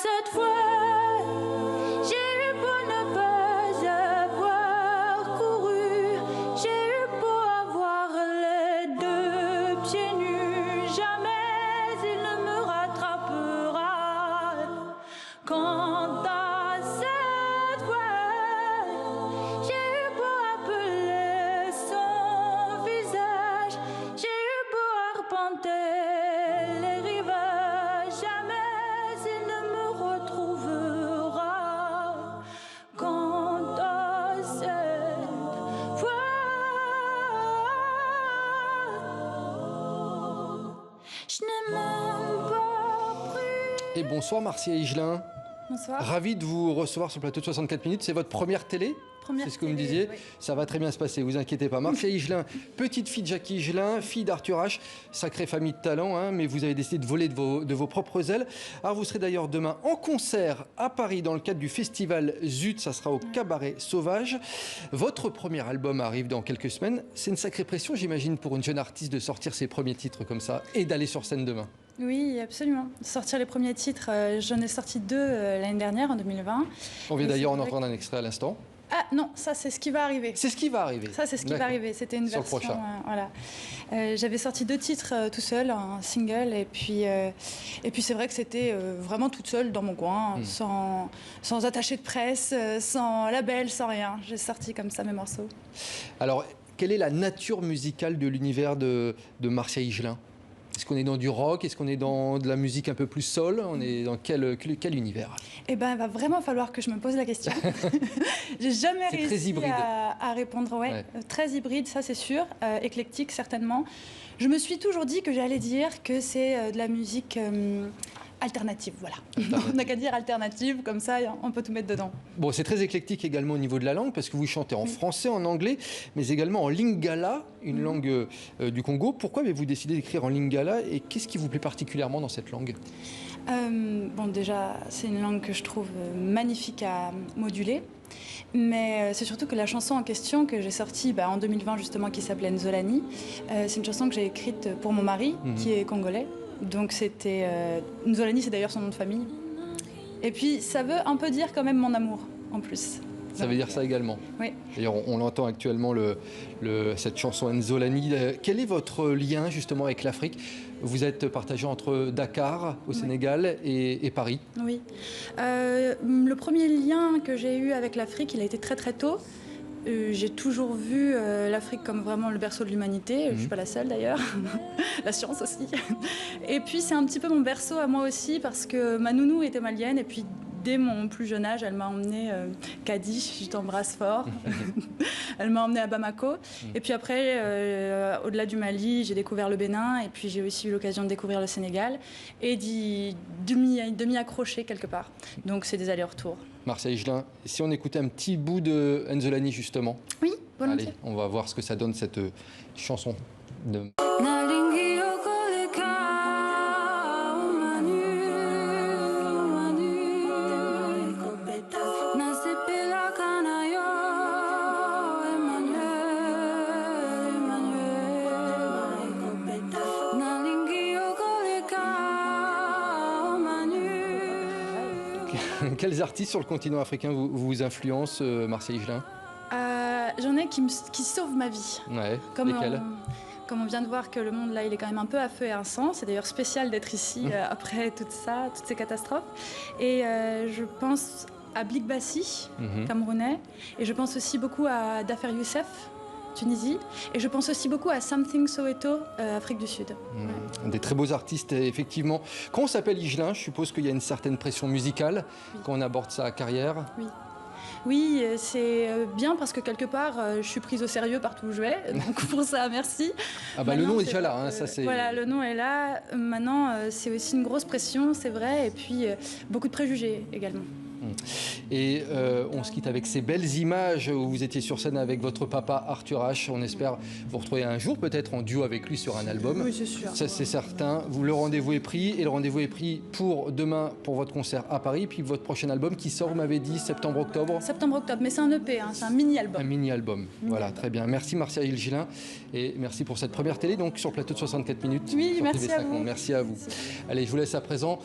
cette fois, j'ai eu beau ne pas avoir couru, j'ai eu beau avoir les deux pieds nus, jamais il ne me rattrapera. Quant à cette fois, j'ai eu beau appeler son visage, j'ai eu beau arpenter les rivages, jamais il ne me retrouvera. Quant à cette fois, je n'ai même pas pris. Et bonsoir Marcia Higelin. Bonsoir. Ravi de vous recevoir sur le plateau de 64 minutes. C'est votre première télé ? Première C'est ce que vous me télé, disiez. oui. Ça va très bien se passer, vous inquiétez pas. Marcia Higelin, petite fille de Jackie Higelin, fille d'Arthur H, sacrée famille de talent, hein, mais vous avez décidé de voler de vos propres ailes. Alors vous serez d'ailleurs demain en concert à Paris dans le cadre du festival Zut, ça sera au Cabaret Sauvage. Votre premier album arrive dans quelques semaines. C'est une sacrée pression, j'imagine, pour une jeune artiste de sortir ses premiers titres comme ça et d'aller sur scène demain. Oui, absolument. Sortir les premiers titres, j'en ai sorti 2 l'année dernière, en 2020. On vient Et d'ailleurs c'est en vrai entendre un extrait à l'instant. Ah non, ça c'est ce qui va arriver. C'est ce qui va arriver. Ça c'est ce qui va D'accord. arriver. C'était une Sur le version. prochain. Voilà. J'avais sorti 2 titres tout seul, un single, et puis c'est vrai que c'était vraiment toute seule dans mon coin, sans attaché de presse, sans label, sans rien. J'ai sorti comme ça mes morceaux. Alors, quelle est la nature musicale de l'univers de Marcia Higelin ? Est-ce qu'on est dans du rock ? Est-ce qu'on est dans de la musique un peu plus soul ? On est dans quel univers ? Eh ben, il va vraiment falloir que je me pose la question. J'ai jamais C'est très réussi hybride. à répondre. Ouais. Très hybride, ça c'est sûr. Éclectique, certainement. Je me suis toujours dit que j'allais dire que c'est de la musique alternative. Voilà. On n'a qu'à dire alternative, comme ça on peut tout mettre dedans. Bon, c'est très éclectique également au niveau de la langue, parce que vous chantez en français, en anglais, mais également en lingala, une langue du Congo. Pourquoi avez-vous décidé d'écrire en lingala et qu'est-ce qui vous plaît particulièrement dans cette langue ? Bon, déjà, c'est une langue que je trouve magnifique à moduler. Mais c'est surtout que la chanson en question que j'ai sortie en 2020 justement, qui s'appelait Nzolani, c'est une chanson que j'ai écrite pour mon mari, qui est congolais. Donc c'était... Nzolani, c'est d'ailleurs son nom de famille. Et puis ça veut un peu dire quand même mon amour, en plus. Ça veut dire ça également. Oui. D'ailleurs, on l'entend actuellement, cette chanson Nzolani. Quel est votre lien justement avec l'Afrique ? Vous êtes partagé entre Dakar, au Sénégal, et Paris. Oui. Le premier lien que j'ai eu avec l'Afrique, il a été très très tôt. J'ai toujours vu l'Afrique comme vraiment le berceau de l'humanité. Je ne suis pas la seule d'ailleurs. La science aussi. Et puis c'est un petit peu mon berceau à moi aussi parce que ma nounou était malienne et puis dès mon plus jeune âge, elle m'a emmenée Kadi, je t'embrasse fort. Elle m'a emmenée à Bamako. Et puis après, au-delà du Mali, j'ai découvert le Bénin et puis j'ai aussi eu l'occasion de découvrir le Sénégal et de m'y accrocher quelque part. Donc c'est des allers-retours. Marcia Higelin, si on écoutait un petit bout de Nzolani justement. Oui, volontiers. Allez, on va voir ce que ça donne cette chanson de... Quels artistes sur le continent africain vous influencent, Marcia Higelin ? J'en ai qui sauvent ma vie. Ouais, Lesquels ? Comme on vient de voir que le monde, là, il est quand même un peu à feu et à sang. C'est d'ailleurs spécial d'être ici après tout ça, toutes ces catastrophes. Et je pense à Blik Bassi, camerounais. Et je pense aussi beaucoup à Dafer Youssef, Tunisie. Et je pense aussi beaucoup à Something Soweto, Afrique du Sud. Des très beaux artistes, effectivement. Quand on s'appelle Higelin, je suppose qu'il y a une certaine pression musicale quand on aborde sa carrière. Oui. Oui, c'est bien parce que quelque part, je suis prise au sérieux partout où je vais. Donc pour ça, merci. Ah bah le nom est déjà là, hein, ça c'est... Voilà, le nom est là. Maintenant, c'est aussi une grosse pression, c'est vrai. Et puis, beaucoup de préjugés également. Et on se quitte avec ces belles images où vous étiez sur scène avec votre papa Arthur H. On espère vous retrouver un jour peut-être en duo avec lui sur un album. Oui, c'est sûr. Ça c'est certain. Le rendez-vous est pris et le rendez-vous est pris pour demain pour votre concert à Paris. Puis votre prochain album qui sort, vous m'avez dit, septembre-octobre. Septembre-octobre, mais c'est un EP, hein, c'est un mini-album. Un mini-album, voilà, très bien. Merci Marcia Higelin et merci pour cette première télé donc sur le plateau de 64 minutes. Oui, merci à vous. Merci à vous. Allez, je vous laisse à présent.